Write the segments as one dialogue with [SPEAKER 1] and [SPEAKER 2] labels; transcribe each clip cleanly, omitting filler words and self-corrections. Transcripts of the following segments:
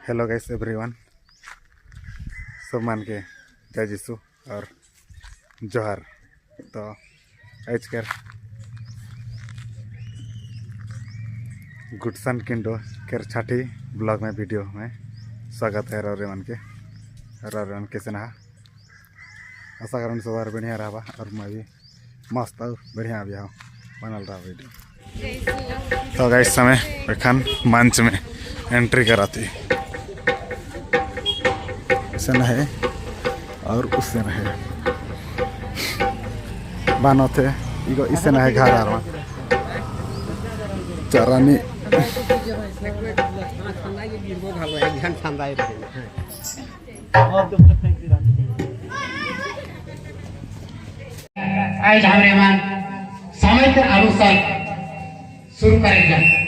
[SPEAKER 1] Hello guys everyone, सब मान के जय जीसु और जोहार। तो आज कर गुडसन किंडो केर छठी ब्लॉग में वीडियो में स्वागत है। रौरे मन कैसे ना आशा करूँ सब और बढ़िया रहा और मैं भी मस्त और बढ़िया भी हूँ बनल रहा वीडियो। तो गाइस समय एखन मंच में एंट्री कराती से न है और उससे न है बानो थे इको इससे न है घर आ रहा चरानी
[SPEAKER 2] आज हमारे मन समय के अनुसार शुरू करेंगे।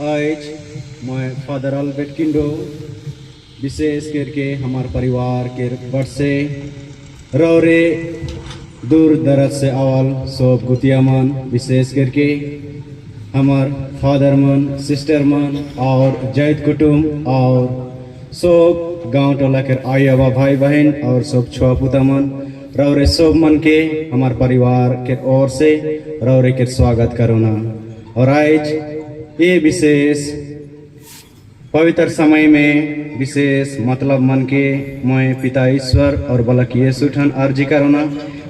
[SPEAKER 3] आज मैं फादर अल्बर्ट किंडो विशेष करके हमारे परिवार के बड़ से रौरे दूर दराज से आवल सब गुतिया मन विशेष करके हमार फादर मन सिस्टर मन और जैत कुटुम और सब गांव टोला के आया भाई बहन और सब छुआ पुता मन रौरे सब मन के हमार परिवार के ओर से रौरे के स्वागत करोना। और आज ये विशेष पवित्र समय में विशेष मतलब मन के मैं पिता ईश्वर और बलक यीशु ठन अर्जी करोना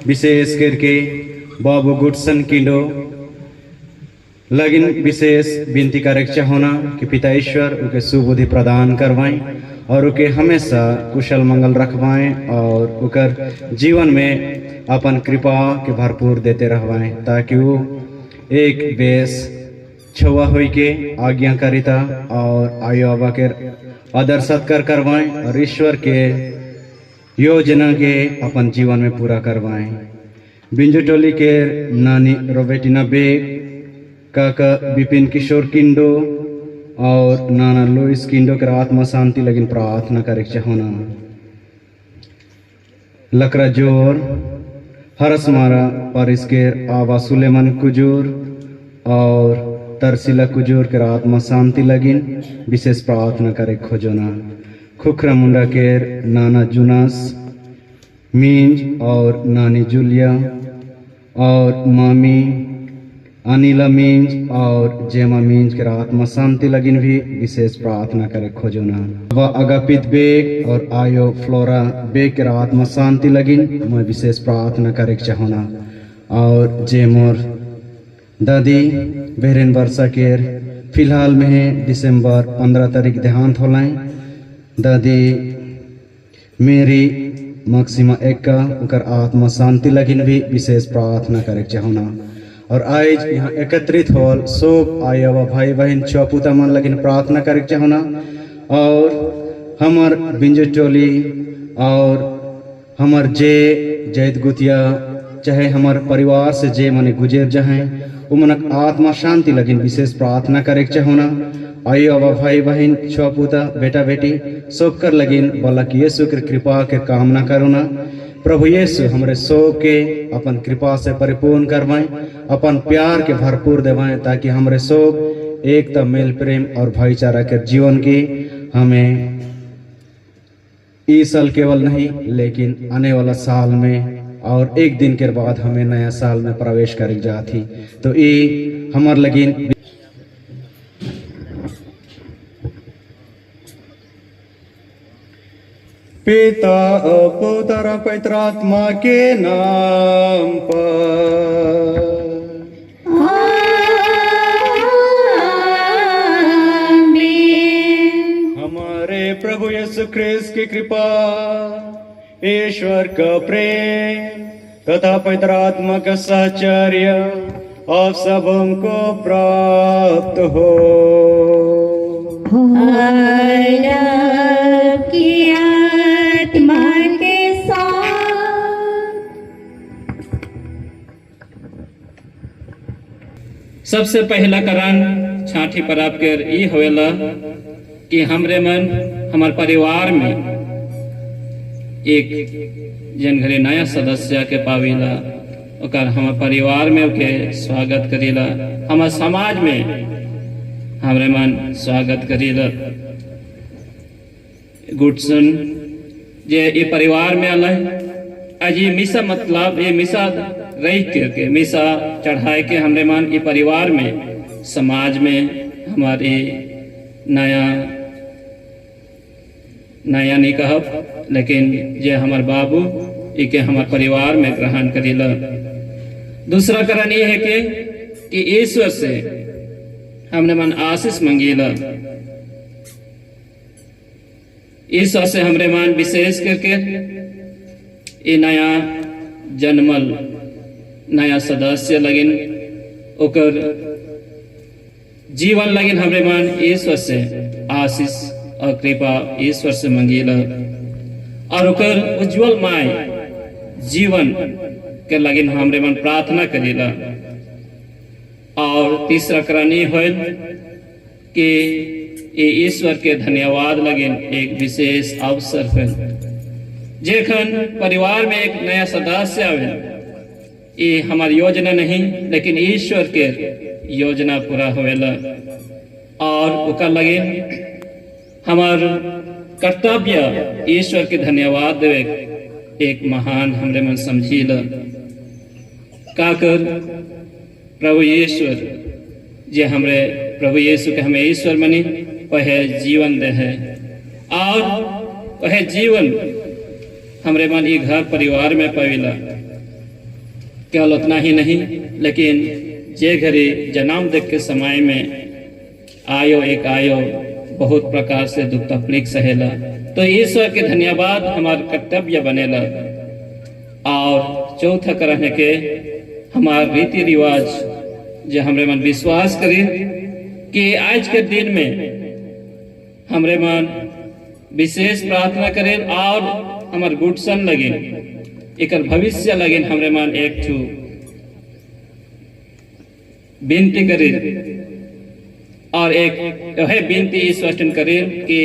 [SPEAKER 3] विशेष करके बाबू गुडसन किंडो लगिन विशेष विनती करे चाहोना कि पिता ईश्वर उके सुबुद्धि प्रदान करवाएं और उके हमेशा कुशल मंगल रखवाएं और उकर जीवन में अपन कृपा के भरपूर देते रहवाएं ताकि वो एक बेस छुआ हुई के आज्ञाकारिता और आयु आबा के आदर सत्कार करवाएं और ईश्वर के योजना के अपन जीवन में पूरा करवाएं। बिंजुटोली के नानी रोबेटिना बेग, काका विपिन किशोर किंडो और नाना लुइस किंडो के आत्मा शांति लगिन प्रार्थना करे चाहोना। लकरा जोर हरसमारा पारिस के आवा सुलेमान कुजूर और तरसिला कुजूर के आत्मा शांति लगिन विशेष प्रार्थना करे खोजना। खुखरा मुंडा के नाना जुनास मींज और नानी जूलिया और मामी अनिला मींज और जेमा मींज के आत्मा शांति लगिन भी विशेष प्रार्थना करे खोजना। वह अगापित बेग और आयो फ्लोरा बेग के आत्मा शांति लगिन मैं विशेष प्रार्थना करे चाहना। और जेमोर दादी बहरेन वर्षा केर फिलहाल में दिसंबर 15 तारीख देहांत होलाएं। दादी मेरी मक्सिमा एक्का उकर आत्मा शांति लगिन भी विशेष प्रार्थना करे चाहना। और आज यहाँ एकत्रित होल सब आया भाई बहन चौपुता मन लगिन प्रार्थना करे चाहना। और हमार बिंजटोली और हमार जैत गुतिया चाहे हमारे परिवार से जे मने गुजर जाए वो मनक आत्मा शांति लगिन विशेष प्रार्थना करे चाहोना। आई बाबा भाई बहन छुआपुता बेटा बेटी सब कर लगिन बोला कि यीशु के कृपा के कामना करो ना। प्रभु यीशु हमरे सो के अपन कृपा से परिपूर्ण करवाएं, अपन प्यार के भरपूर देवाएं, ताकि हमरे सो एकता मेल प्रेम और भाईचारा के जीवन की हमें इस साल केवल नहीं लेकिन आने वाला साल में और एक दिन के बाद हमें नया साल में प्रवेश कर जाती। तो ये हमार लगिन पिता पुत्र पवित्र आत्मा के नाम पर हमारे प्रभु यीशु ख्रिस्त की कृपा, ईश्वर का प्रेम तथा पवित्र आत्मा का साहचर्य आप सबों को प्राप्त हो।
[SPEAKER 4] की आत्मा के साथ
[SPEAKER 5] सबसे पहला कारण छाठी पर आपके ई होवेला कि हमरे मन हमार परिवार में एक जन घरे नया सदस्य के पावेला, ओकर हमार परिवार में ओके स्वागत करेला, हमार समाज में हमरे मन स्वागत करेला। गुडसन जे ये परिवार में अल आज ये मिसा मतलब ये मिसा रह के मिसा चढ़ाए के हमरे मन ये परिवार में समाज में हमारे नया नहीं कहब लेकिन जे हमार बाबू इके हमार परिवार में ग्रहण करेला। दूसरा कारण ये है कि ईश्वर से हमने मन आशीष मंगेला। ईश्वर से हमरे मन विशेष करके ये नया जन्मल नया सदस्य लगिन ओकर जीवन लगिन हमरे मन ईश्वर से आशीष और कृपा ईश्वर से मंगेला और ओकर उज्जवल माय जीवन के लगिन हमरे मन प्रार्थना करेला। और तीसरा कारण ये है कि ये ईश्वर के धन्यवाद लगिन एक विशेष अवसर है जेखन परिवार में एक नया सदस्य आवे, ये हमारी योजना नहीं लेकिन ईश्वर के योजना पूरा होवेला और ओकर लगिन हमार कर्तव्य ईश्वर के धन्यवाद देवे एक महान हमरे मन समझीला। काकर प्रभु ईश्वर जे हमरे प्रभु यीशु के हमें ईश्वर मनी वह जीवन दे है और वह जीवन हमरे मन ये घर परिवार में पावेला। केवल उतना ही नहीं लेकिन जे घरे जन्म देख के समय में आयो बहुत प्रकार से दुख तकलीफ सहेला, तो ईश्वर के धन्यवाद हमार कर्तव्य बनेला। और चौथा करने के हमार रीति रिवाज जो हमरे मन विश्वास करे कि आज के दिन में हमरे मन विशेष प्रार्थना करें और हमार गुडसन लगे एक भविष्य लगे हमरे मन एक ठू विनती करे और एक यह विनती स्पष्ट करे कि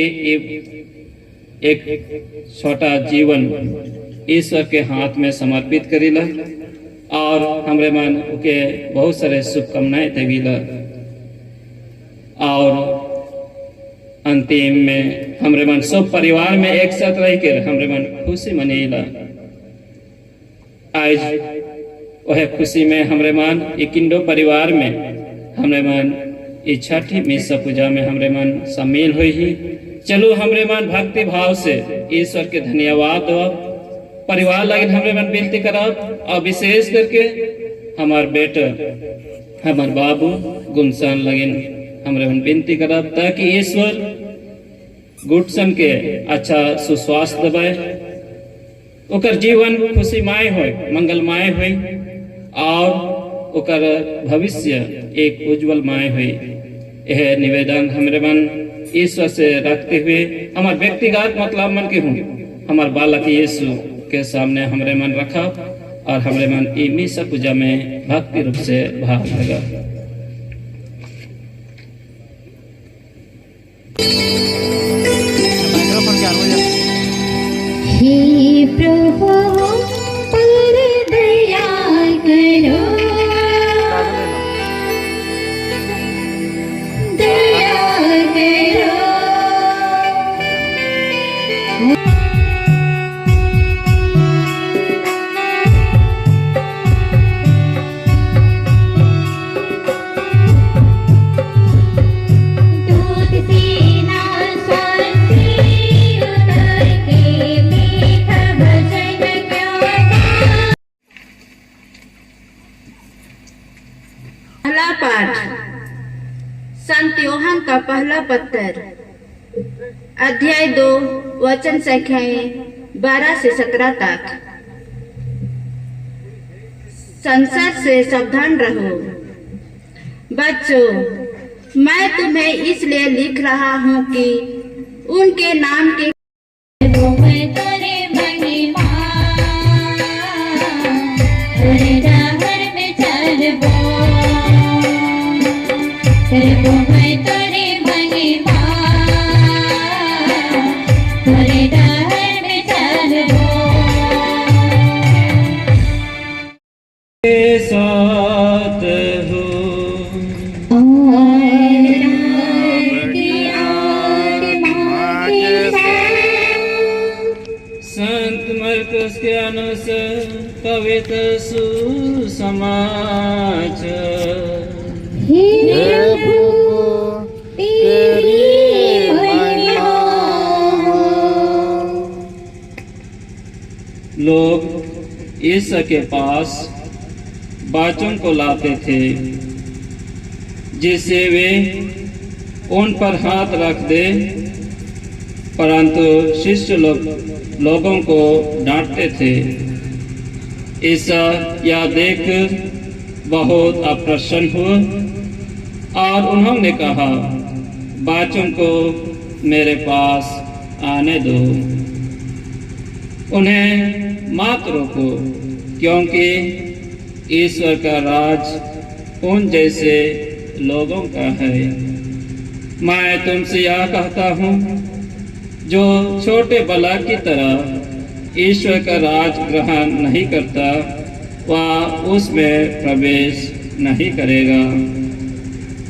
[SPEAKER 5] एक छोटा जीवन ईश्वर के हाथ में समर्पित करेला और हमरे मन के बहुत सारे शुभकामनाएं देवीला। और अंतिम में हमरे मन सब परिवार में एक साथ रह के हमरे मन खुशी मनेला। आज वह खुशी में हमरे मन इकिंडो परिवार में हमरे मन छठी मिसा पूजा में हमरे मन शामिल हुई ही। चलो हमरे मन भक्ति भाव से ईश्वर के धन्यवाद दो, परिवार लगे हमरे मन विनती करब और विशेष करके हमार बेटा हमार बाबू गुमसान लगिन हमरे मन विनती करब ताकि ईश्वर गुटसन के अच्छा सुस्वास्थ्य दबाए, ओकर जीवन खुशीमय हो मंगलमय हो और ओकर भविष्य एक उज्जवलमय हो। यह निवेदन हमरे मन ईश्वर से रखते हुए हमार व्यक्तिगत मतलब मन के हूँ हमार बालक यीशु के सामने हमरे मन रखा और हमरे मन ई मिसा पूजा में भक्ति रूप से भाग लगा।
[SPEAKER 6] पहला पत्र अध्याय 2 वचन संख्याएं 12 से 17 तक। संसार से सावधान रहो। बच्चों, मैं तुम्हें इसलिए लिख रहा हूँ कि उनके नाम के
[SPEAKER 5] साथ हो संत मरकुस के अनुसार पवित्र सुसमाचार। लोग ईसा के पास बच्चों को लाते थे जिससे वे उन पर हाथ रख दे, परंतु शिष्य लोगों को डांटते थे। ईसा यह देखकर बहुत अप्रसन्न हुआ और उन्होंने कहा, बच्चों को मेरे पास आने दो, उन्हें मत रोको, क्योंकि ईश्वर का राज उन जैसे लोगों का है। मैं तुमसे यह कहता हूँ, जो छोटे बालक की तरह ईश्वर का राज ग्रहण नहीं करता, वह उसमें प्रवेश नहीं करेगा।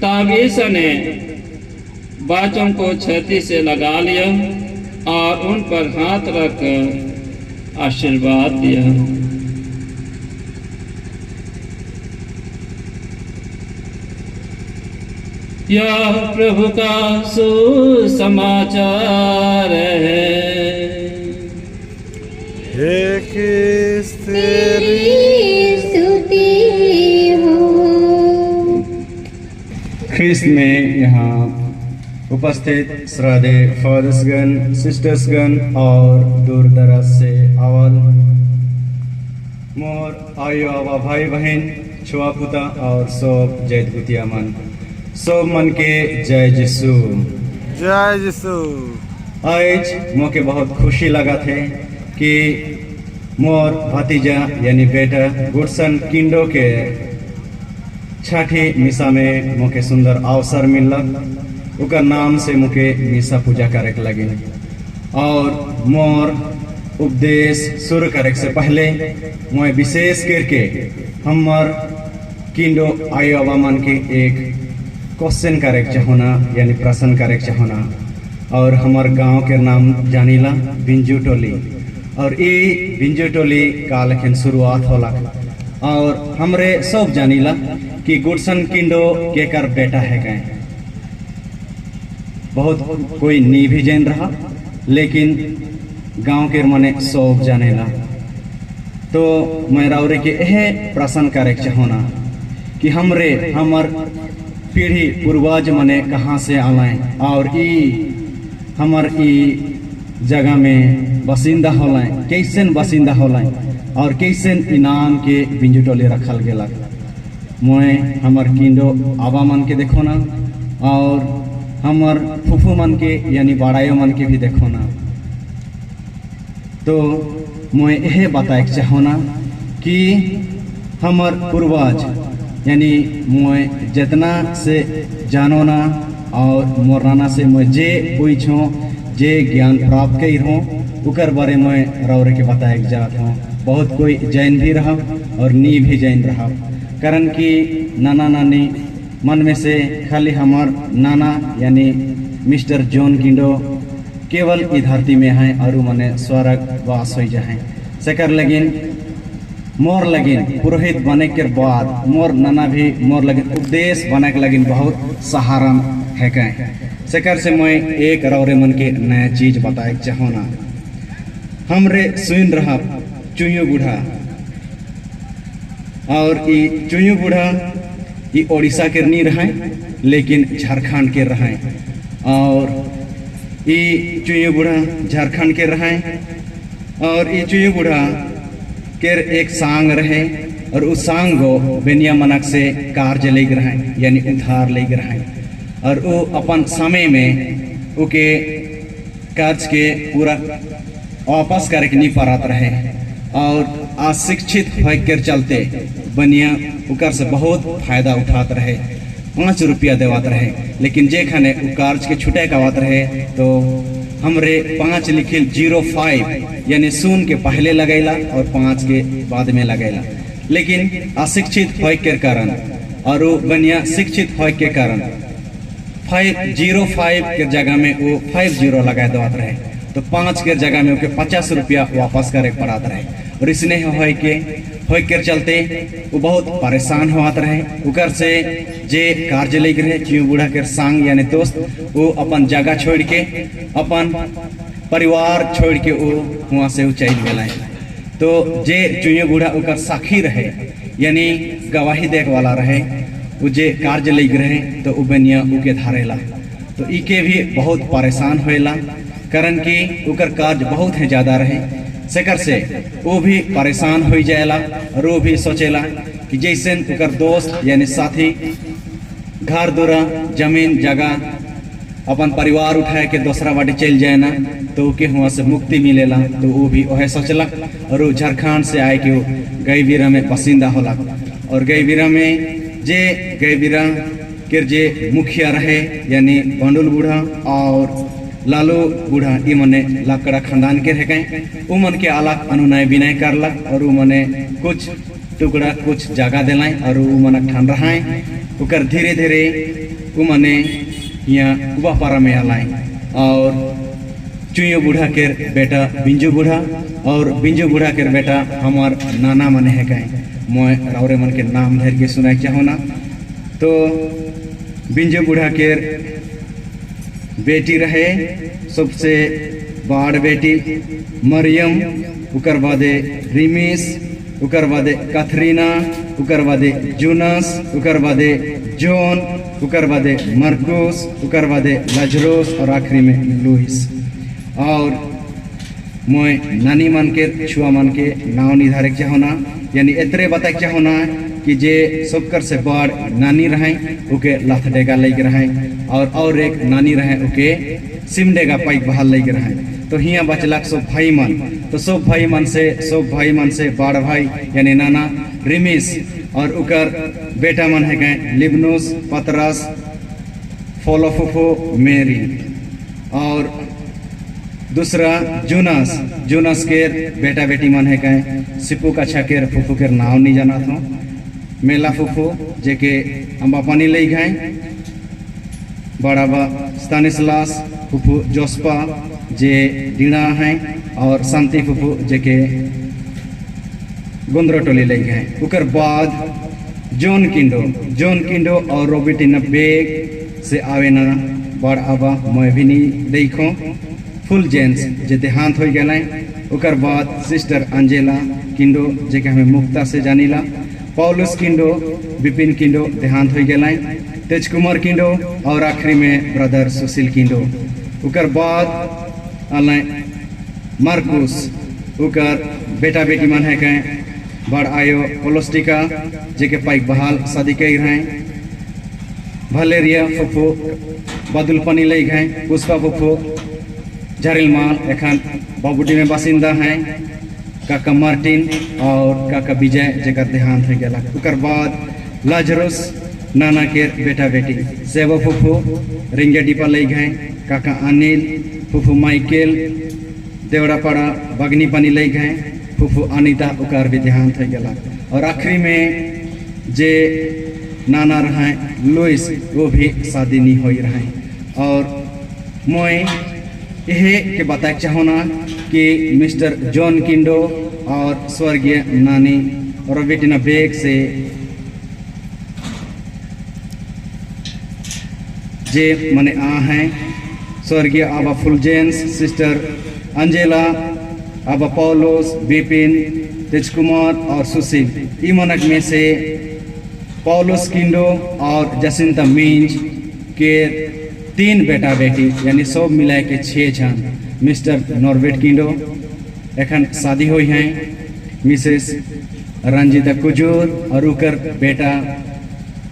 [SPEAKER 5] तब ईसा ने बच्चों को छाती से लगा लिया और उन पर हाथ रखकर आशीर्वाद दिया। यह प्रभु का सुसमाचार है।
[SPEAKER 1] हे ख्रिस्त तेरी
[SPEAKER 3] ख्रिस्त में यहाँ उपस्थित श्रद्धेय फादर्सगण, सिस्टर्सगण और दूर दराज से आवल मोर आयो आवा भाई बहन, छुआ पुता और सब जैत गुतिया मन, सब मन के जय जिसु।
[SPEAKER 1] जय जिसु।
[SPEAKER 3] आज मोके बहुत खुशी लगा थे कि मोर भतीजा यानी बेटा गुडसन किंडो के छठी मिसा में मोके सुंदर अवसर मिलला। उनका नाम से मुके मिसा पूजा करे के लगे और मोर उपदेश शुरू करे से पहले मैं विशेष करके हमार किंडो आयो मन के एक क्वेश्चन करे चाहना यानी प्रश्न करे चाहना। और हमार गांव के नाम जानीला बिंजू टोली, और ये बिंजू टोली का लेकिन शुरुआत होला और हमरे सब जानीला कि गुडसन किंडो के कर बेटा है गए। बहुत कोई नी भी जान रहा, लेकिन गांव के मने सब जानेला। तो मैं राउरे के यह प्रश्न करे चाहना कि हमार पीढ़ी पूर्वज मने कहाँ से आलाएं और हमार जगह में बसिंदा होलाएं, कैसन बसिंदा होलाएं और कैसन इनाम के बिंजू टोली रखल गेला। मैं हमार किंडो आबा मन के देखो ना और हमार फूफू मन के यानी बड़ायो मन के भी देखो ना। तो मैं यह बताए चाहना कि हमार पूर्वज यानी मैं जितना से जानो ना और मोर नाना से मैं जे पूछो जे ज्ञान प्राप्त कर हूँ उकर बारे में रौरे के बताए जात हूँ। बहुत कोई जैन भी रहा और नी भी जैन रहा, कारण कि नाना नानी मन में से खाली हमार नाना यानी मिस्टर जॉन किंडो केवल ई धरती में हैं और मने स्वर्ग वास हो जाए। सेकर लगिन मोर लगिन पुरोहित बने के बाद मोर नाना भी मोर लगिन उपदेश बने के लगिन बहुत सहारा है कहीं। सेकर से मैं एक रौरे मन के नया चीज बताए चाहना। हमरे सुन रहा चुयू बूढ़ा, और ये चुयू बूढ़ा ये ओडिशा के नहीं रहे लेकिन झारखंड के रहे। और ये चुयू बूढ़ा झारखंड के रहे और ये चुयू बूढ़ा के एक सांग रहे और उस सांग को बेनिया मनक से कार्य ले रहे यानी उधार ले रहे और वो अपन समय में उके कर्ज के पूरा वापस करके नहीं पारत रहे और अशिक्षित होकर चलते बनिया उकर से बहुत फायदा उठाते रहे, 5 रुपया देवात रहे। लेकिन जे खाने कर्ज के छुटे कवात रहे तो हमरे 5 लिखिल 05 यानी 0 के पहले लगेला और 5 के बाद में लगेला। लेकिन अशिक्षित होय के कारण और वो बनिया शिक्षित होय के कारण 505 के जगह में वो 50 लगा देवात रहे तो 5 के जगह में ओके 50 रुपया वापस करे पड़ात रहे और इसने होय के चलते वो बहुत परेशान होत रहे। उकर से जे कार्य ले रहे चुयू बूढ़ा के संग यानी दोस्त वो अपन जगह छोड़ के अपन परिवार छोड़ के वो वहाँ से चल गए। तो जे चुयू बूढ़ा उकर साखी रहे यानी गवाही देख वाला रहे वो जे कार्य ले रहे तो उ बनिया उके धारेला तो इके भी बहुत परेशान होएला कारण कि उकर कार्य बहुत ही ज्यादा रहे सेकर से वो भी परेशान हो जाएला और वो भी सोचेला कि जैसे उकर दोस्त यानी साथी घर दूरा जमीन जगह अपन परिवार उठाए के दूसरा बाटी चल जाए ना तो के वहाँ से मुक्ति मिलेला तो वो भी वह सोचला और वो झारखंड से आए कि गईबीरा में बसिंदा होला और गईबीरा में जे गईबीरा के जे मुखिया रहे यानी बंडुल बूढ़ा और लालू बूढ़ा ई मने लाकड़ा खानदान के रहे उ मन के अलग अनुनय विनय करलक और उ मने कुछ टुकड़ा कुछ जगह दिलाई और उ मन ठान रहा उकर धीरे धीरे उ मने यहाँ कुबापारा में आलाई और चुयू बूढ़ा के बेटा बिंजू बूढ़ा और बिंजू बूढ़ा के बेटा हमार नाना मने है कहीं मैं रावरे मन के नाम धर के सुनाए चाहो ना तो बिंजू बूढ़ा के बेटी रहे सबसे बड़ बेटी मरियम उकर बादे रिमिस उकर बादे कैथरीना उकर बादे जूनस उकर बादे जॉन उकर बादे मार्कुस उकर बादे लाजरोस और आखिरी में लुइस। और मैं नानी मन के छुआ मन के नाव निर्धारित चाहोना यानी इतरे बताए चाहोना कि जे सबकर से बड़ नानी रहे उके लाथडेगा लेके रहे और एक नानी रहे उके सिमडेगा पाइक बहाल लेके रहे तो हिया बचलक सब भाई मन तो सब भाई मन से बड़ भाई यानी नाना रिमिस और उकर बेटा मन है गए लिबनुस पतरस फोलोफोफो मेरी और दूसरा जूनस के बेटा बेटी मन है गए सिपू कछा के फुफू के नाव नहीं जाना था मेला फुफू जे के अम्बा पानी ले गए बड़ा बा स्तानिस्लास फुफू जोस्पा जे डीना है और शांति फुफू जे के गुंद्रोटोली ले गए उकर बाद जॉन किंडो और रोबिटिना बेग से आवे ना बड़ आबा मैं भी नहीं देखो फुल जेंट्स जे देहांत हो गए उकर बाद सिस्टर अंजेला किंडो जे के हमें मुक्ता से जानीला पौलुस किंडो विपिन किंडो देहांत हो गए तेजकुमार किंडो और आखिरी में ब्रदर सुशील किंडो उकर बाद मार्कुस उकर बेटा बेटी मन है कहे बड़ आयो कोलोस्टिका जे के पाइक बहाल शादी कई रहे भलेरिया फुफू बदुल पानी ले गए पुष्पा फुफू झरिल माल एखन बाबूडी में बासिंदा हैं काका मार्टिन और काका विजय जेकर देहांत हो गया उकर बाद लाजरस नाना के बेटा बेटी सेवा फुफू रिंगे डिपा ले गए काका अनिल फुफू माइकेल देवड़ापाड़ा बगनी पानी ले गए फुफू अनिता उकर भी देहांत हो गया और आखिरी में जे नाना रहे लुइस वो भी शादी नहीं हो रहे और मैं यह के बताए चाहूना कि मिस्टर जॉन किंडो और स्वर्गीय नानी रोबिटिना बेग से जे मने आ हैं स्वर्गीय आबा फुलजेंस सिस्टर अंजेला आबा पौलोस बिपिन तेजकुमार और सुशील ई मनक में से पौलोस किंडो और जसिंता मिंज के 3 बेटा बेटी यानी सब मिला के 6 जन मिस्टर नॉर्वेट किंडो एखन शादी हुई हैं मिसेस रंजीता कुजूर और उकर बेटा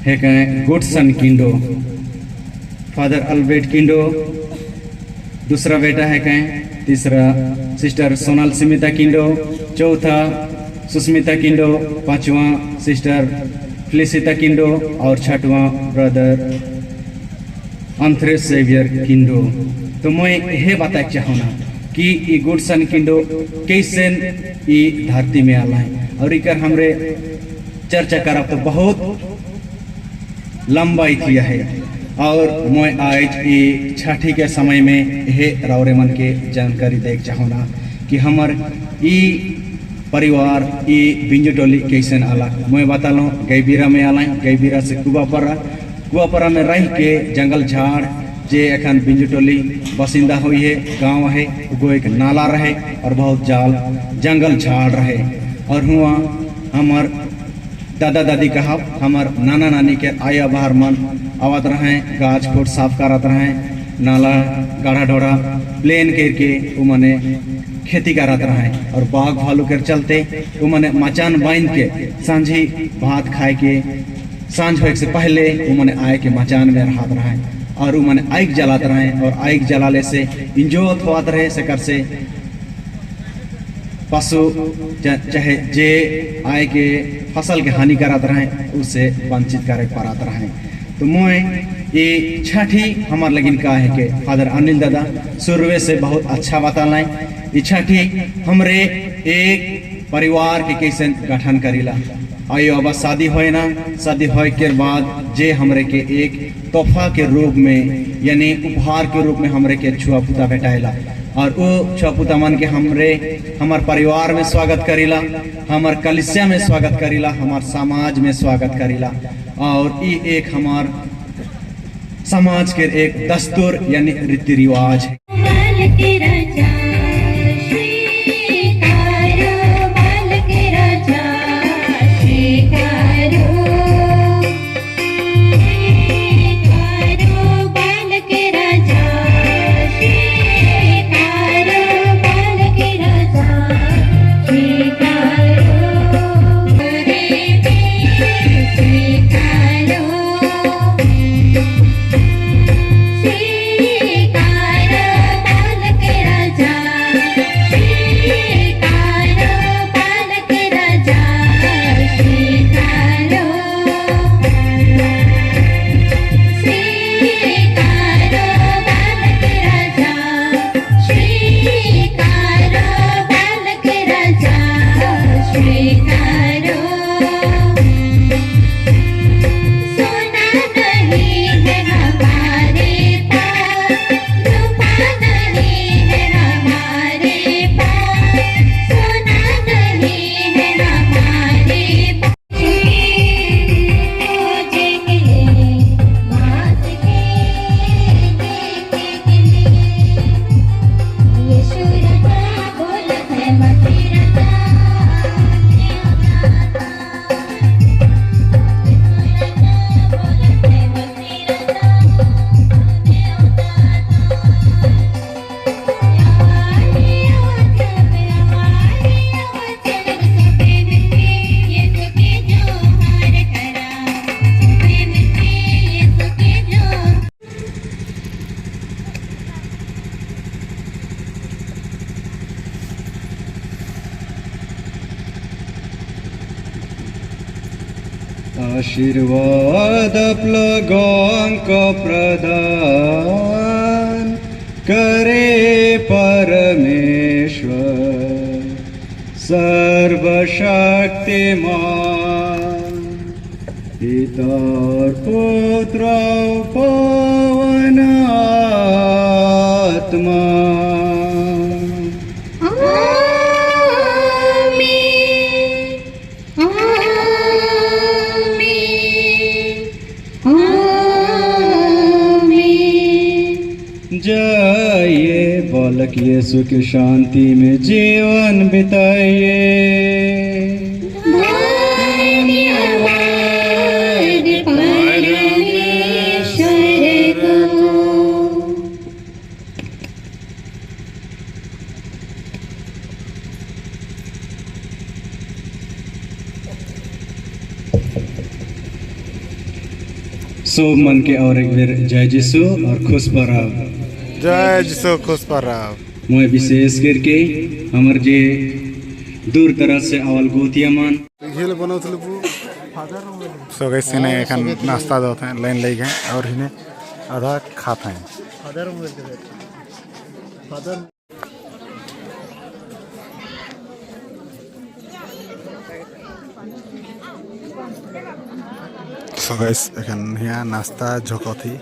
[SPEAKER 3] है कहें गुडसन किंडो फादर अल्बर्ट किंडो दूसरा बेटा है कहें तीसरा सिस्टर सोनाल स्मिता किंडो चौथा सुस्मिता किंडो पांचवा सिस्टर फ्लिसिता किंडो और छठवां ब्रदर अंथ्रेस सेवियर किंडो। तो मैं यह बताना चाहूँगा कि ये गुडसन किंडो कैसे ये धरती में आला है और इकर हमरे चर्चा करब तो बहुत लंबा इतिहास है और मैं आज ये छठी के समय में हे रावरे मन के जानकारी देख चाहूँगा कि हमार ये परिवार ये बिंजुटोली कैसे आला। मैं बता लूँ गैबीरा में आला गैबीरा से कुआपरा में रह के जंगल झाड़ जे एखन बिंजुटोली बसिंदा हुई है गांव है वो एक नाला रहे और बहुत जंगल झाड़ रहे और हुआ हमार दादा दादी कहा हमार नाना नानी के आया बाहर मन आवत रहे गाछ खोट साफ करत रहे नाला गाढ़ा ढोड़ा प्लेन करके वो मने खेती करत रहे और बाघ भालू के चलते वो मने मचान बांध के सांझी भात खाए के सांझ होए से पहले वो मने आए के मचान में रहत रहे और वो मने आग जलात रहे और आग जलाले से इंजोत होत रहे से कर से पशु चाहे जे आए के फसल के हानि करत रहे उससे वंचित करे पड़त रहे। तो मैं ये छठी हमार लगिन का है कि फादर अनिल दादा शुरुए से बहुत अच्छा बताला ये छठी हमरे एक परिवार के कैसे गठन करीला आयो अब शादी होए ना शादी होए के बाद जे हमरे के एक तोहफा के रूप में यानी उपहार के रूप में हमरे के छुआ पुता भेटाइला और वो छुआ पुता मन के हमार परिवार में स्वागत करीला हमार कलिसिया में स्वागत करीला हमार समाज में स्वागत करीला और ये एक हमार समाज के एक दस्तूर यानी रीति रिवाज है। आशीर्वाद आपलं को प्रदान करे परमेश्वर सर्वशक्तिमान पिता और पुत्र और पवन आत्मा। जाइए बालक यीशु की शांति में जीवन बिताइए।
[SPEAKER 4] धन्यवाद परमेश्वर को।
[SPEAKER 3] सब मन के और एक बेर जय जिसु और खुश पराव।
[SPEAKER 1] जय जिसु खुश पराव।
[SPEAKER 3] मैं विशेष करके हमर जे दूर दराज से आवल गोतिया मन
[SPEAKER 1] घिल बनौथले पु सो गाइस ने एखन नाश्ता दौत हैं लाइन लग गए और इन्हें आधा खाता हैं सो गाइस एखन यहाँ नाश्ता झोकथी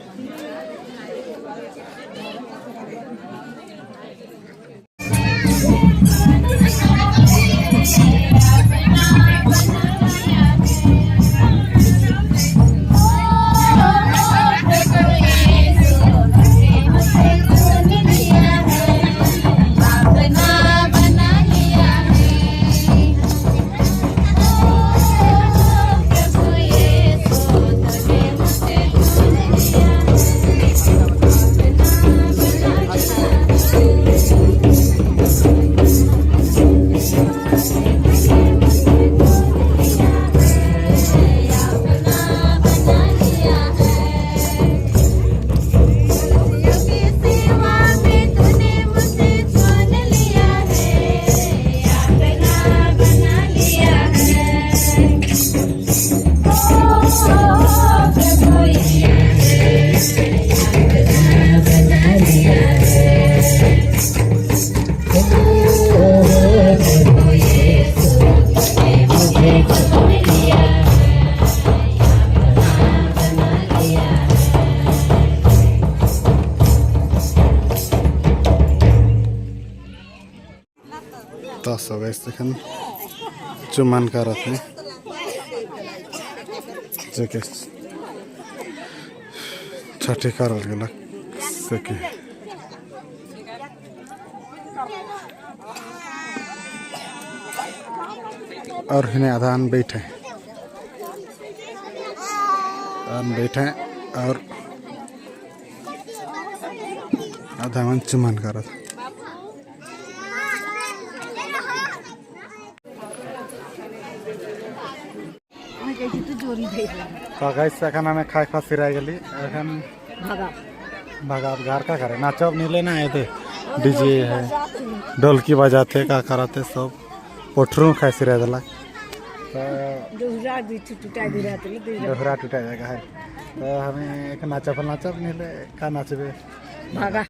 [SPEAKER 1] तो सो गाइस एखन चुमान करत हैं जेके छठी करल गेलक से कि और हिने आधान बैठे और आधा मन चुमान करत तो गाइस एखन हमें खाए खा सिराय गेली एखन भगा घर का करे नाचब नहीं लेना है थे डीजे है ढोलकी बजाते का कराते सब पोठरू खाए सिराय दिला दोहरा टूटा जाएगा है तो हमें एक नाचब नहीं ले का नाचबे